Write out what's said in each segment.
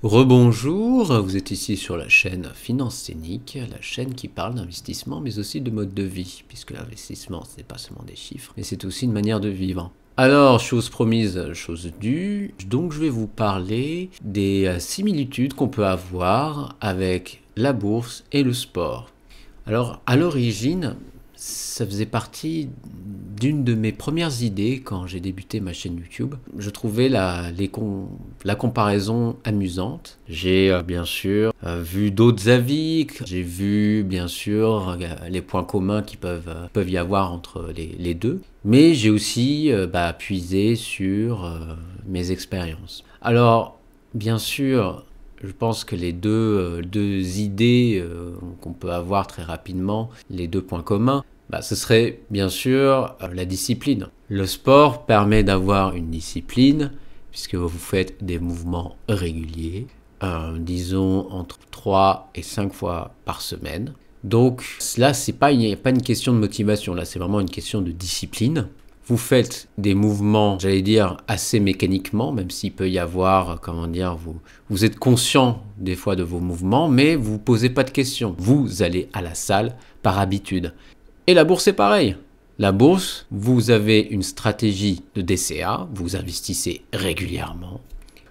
Rebonjour, vous êtes ici sur la chaîne Finance Scénique, la chaîne qui parle d'investissement mais aussi de mode de vie, puisque l'investissement ce n'est pas seulement des chiffres, mais c'est aussi une manière de vivre. Alors, chose promise, chose due, donc je vais vous parler des similitudes qu'on peut avoir avec la bourse et le sport. Alors, à l'origine, ça faisait partie d'une de mes premières idées quand j'ai débuté ma chaîne YouTube. Je trouvais la comparaison amusante. J'ai bien sûr vu d'autres avis, j'ai vu bien sûr les points communs qui peuvent y avoir entre les deux, mais j'ai aussi puisé sur mes expériences. Alors, bien sûr, je pense que les deux idées qu'on peut avoir très rapidement, les deux points communs, ce serait bien sûr la discipline. Le sport permet d'avoir une discipline puisque vous faites des mouvements réguliers, disons entre 3 et 5 fois par semaine. Donc là, il n'y a pas une question de motivation, là c'est vraiment une question de discipline. Vous faites des mouvements, j'allais dire, assez mécaniquement, même s'il peut y avoir, vous êtes conscient des fois de vos mouvements, mais vous ne posez pas de questions. Vous allez à la salle par habitude. Et la bourse est pareil. La bourse, vous avez une stratégie de DCA, vous investissez régulièrement.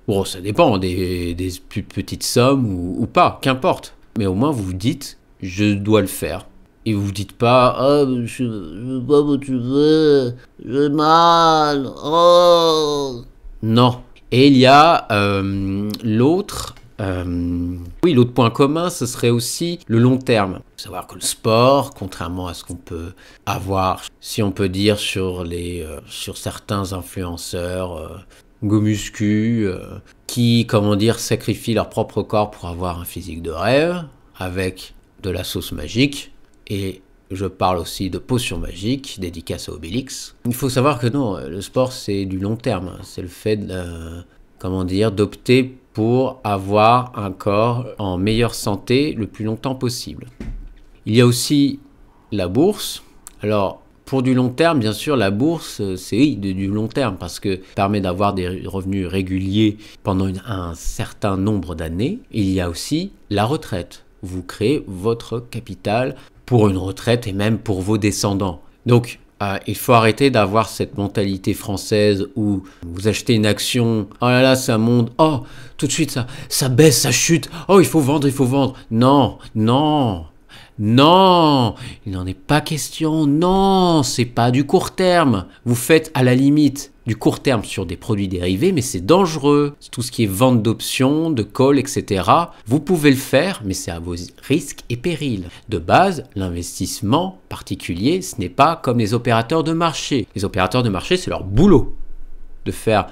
Bon, ça dépend des plus petites sommes ou pas, qu'importe. Mais au moins, vous vous dites, je dois le faire. Et vous ne dites pas, oh, je ne veux pas motiver, j'ai mal, oh. Non. Et il y a l'autre point commun, ce serait aussi le long terme. Il faut savoir que le sport, contrairement à ce qu'on peut avoir, si on peut dire, sur certains influenceurs go-muscu, qui, sacrifient leur propre corps pour avoir un physique de rêve, avec de la sauce magique, et je parle aussi de potions magiques, dédicace à Obélix. Il faut savoir que non, le sport c'est du long terme, c'est le fait d'opter pour avoir un corps en meilleure santé le plus longtemps possible. Il y a aussi la bourse. Alors, pour du long terme, bien sûr, la bourse, c'est du long terme parce que ça permet d'avoir des revenus réguliers pendant un certain nombre d'années. Il y a aussi la retraite. Vous créez votre capital pour une retraite et même pour vos descendants. Donc, il faut arrêter d'avoir cette mentalité française où vous achetez une action, oh là là, ça monte, oh, tout de suite, ça baisse, ça chute, oh, il faut vendre, il faut vendre. Non, non, non, il n'en est pas question, non, c'est pas du court terme. Vous faites à la limite du court terme sur des produits dérivés, mais c'est dangereux. Tout ce qui est vente d'options, de call, etc. Vous pouvez le faire, mais c'est à vos risques et périls. De base, l'investissement particulier, ce n'est pas comme les opérateurs de marché. Les opérateurs de marché, c'est leur boulot de faire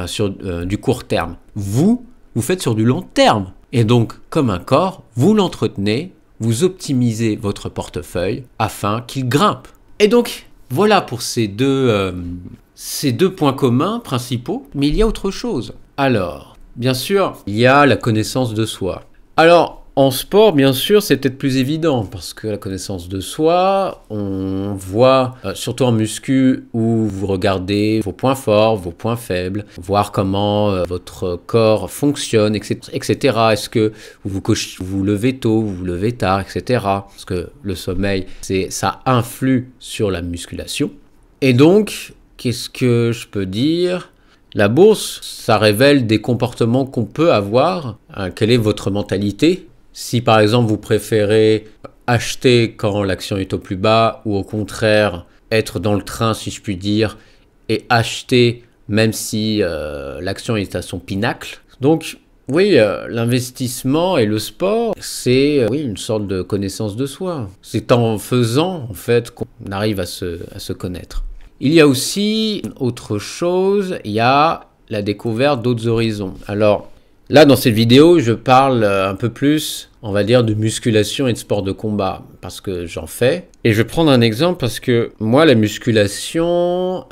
sur du court terme. Vous faites sur du long terme. Et donc, comme un corps, vous l'entretenez, vous optimisez votre portefeuille afin qu'il grimpe. Et donc, voilà pour ces deux points communs principaux, mais il y a autre chose. Alors, bien sûr, il y a la connaissance de soi. Alors, en sport, bien sûr, c'est peut-être plus évident, parce que la connaissance de soi, on voit, surtout en muscu, où vous regardez vos points forts, vos points faibles, voir comment votre corps fonctionne, etc. Est-ce que vous levez tôt, vous levez tard, etc. Parce que le sommeil, ça influe sur la musculation. Et donc, qu'est-ce que je peux dire ? La bourse, ça révèle des comportements qu'on peut avoir. Quelle est votre mentalité ? Si par exemple vous préférez acheter quand l'action est au plus bas ou au contraire être dans le train si je puis dire et acheter même si l'action est à son pinacle. Donc oui, l'investissement et le sport, c'est une sorte de connaissance de soi. C'est en faisant en fait qu'on arrive à se connaître. Il y a aussi autre chose, il y a la découverte d'autres horizons. Alors là, dans cette vidéo, je parle un peu plus, on va dire, de musculation et de sport de combat, parce que j'en fais. Et je vais prendre un exemple parce que moi, la musculation,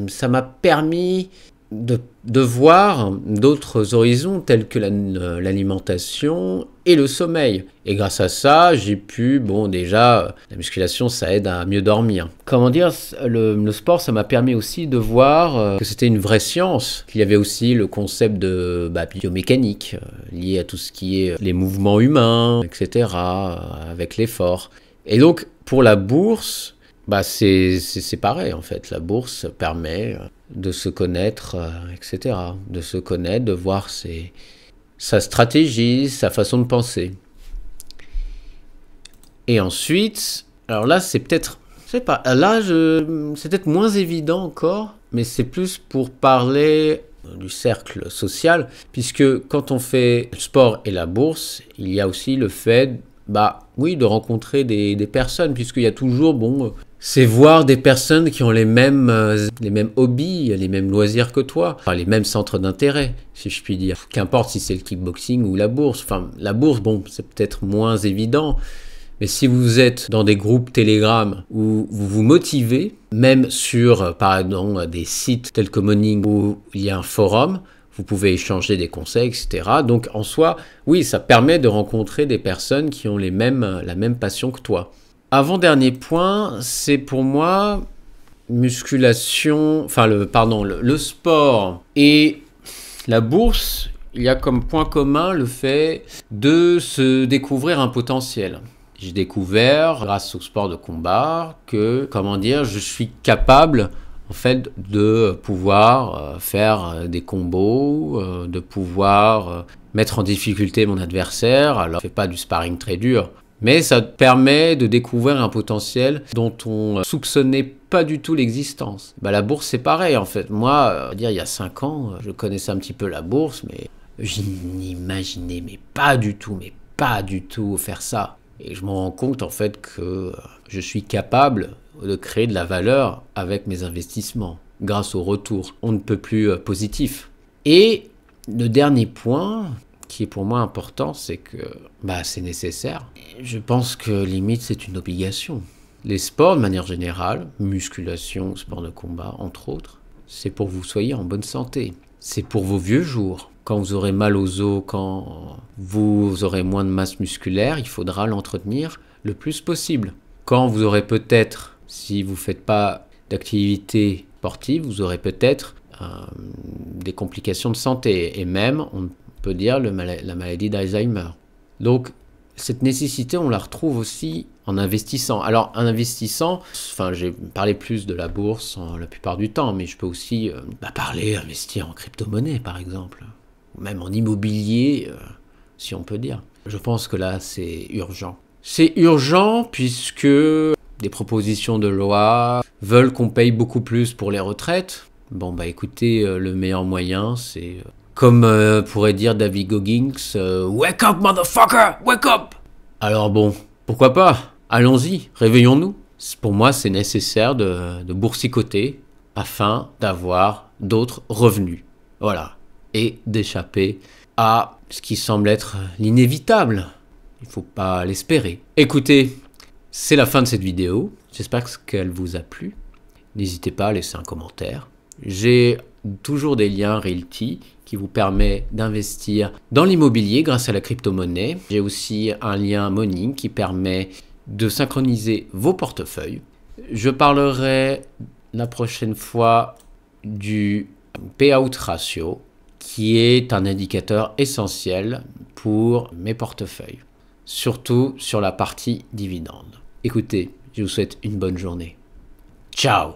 ça m'a permis de voir d'autres horizons tels que l'alimentation et le sommeil. Et grâce à ça, j'ai pu, bon déjà, la musculation, ça aide à mieux dormir. Comment dire, le sport, ça m'a permis aussi de voir que c'était une vraie science, qu'il y avait aussi le concept de biomécanique, lié à tout ce qui est les mouvements humains, etc., avec l'effort. Et donc, pour la bourse, c'est pareil en fait. La bourse permet de se connaître, etc. De se connaître, de voir sa stratégie, sa façon de penser. Et ensuite, alors là c'est peut-être, je sais pas, là c'est peut-être moins évident encore, mais c'est plus pour parler du cercle social, puisque quand on fait le sport et la bourse, il y a aussi le fait, oui, de rencontrer des personnes, puisqu'il y a toujours, c'est voir des personnes qui ont les mêmes hobbies, les mêmes loisirs que toi, enfin, les mêmes centres d'intérêt, si je puis dire. Qu'importe si c'est le kickboxing ou la bourse. Enfin, la bourse, c'est peut-être moins évident, mais si vous êtes dans des groupes Telegram où vous vous motivez, même sur, par exemple, des sites tels que Morning où il y a un forum, vous pouvez échanger des conseils, etc. Donc, en soi, oui, ça permet de rencontrer des personnes qui ont la même passion que toi. Avant-dernier point, c'est pour moi musculation, le sport et la bourse, il y a comme point commun le fait de se découvrir un potentiel. J'ai découvert, grâce au sport de combat, que, je suis capable en fait de pouvoir faire des combos, de pouvoir mettre en difficulté mon adversaire. Alors, je ne fais pas du sparring très dur, mais ça permet de découvrir un potentiel dont on soupçonnait pas du tout l'existence. La bourse, c'est pareil en fait. Moi, il y a 5 ans, je connaissais un petit peu la bourse, mais je n'imaginais pas du tout faire ça. Et je me rends compte en fait que je suis capable de créer de la valeur avec mes investissements, grâce au retour. On ne peut plus positif. Et le dernier point, qui est pour moi important, c'est que c'est nécessaire. Je pense que limite c'est une obligation. Les sports de manière générale, musculation, sport de combat entre autres, c'est pour que vous soyez en bonne santé. C'est pour vos vieux jours. Quand vous aurez mal aux os, quand vous aurez moins de masse musculaire, il faudra l'entretenir le plus possible. Quand vous aurez peut-être, si vous ne faites pas d'activité sportive, vous aurez peut-être des complications de santé et même, on peut dire, la maladie d'Alzheimer. Donc, cette nécessité, on la retrouve aussi en investissant. Alors, en investissant, j'ai parlé plus de la bourse la plupart du temps, mais je peux aussi investir en crypto-monnaie, par exemple. Ou même en immobilier, si on peut dire. Je pense que là, c'est urgent. C'est urgent puisque des propositions de loi veulent qu'on paye beaucoup plus pour les retraites. Écoutez, le meilleur moyen, c'est... Comme pourrait dire David Goggins, wake up motherfucker, wake up! Alors pourquoi pas? Allons-y, réveillons-nous. Pour moi, c'est nécessaire de boursicoter afin d'avoir d'autres revenus. Voilà. Et d'échapper à ce qui semble être l'inévitable. Il ne faut pas l'espérer. Écoutez, c'est la fin de cette vidéo. J'espère qu'elle vous a plu. N'hésitez pas à laisser un commentaire. J'ai toujours des liens Realty qui vous permet d'investir dans l'immobilier grâce à la crypto-monnaie. J'ai aussi un lien Morning qui permet de synchroniser vos portefeuilles. Je parlerai la prochaine fois du payout ratio, qui est un indicateur essentiel pour mes portefeuilles, surtout sur la partie dividende. Écoutez, je vous souhaite une bonne journée. Ciao!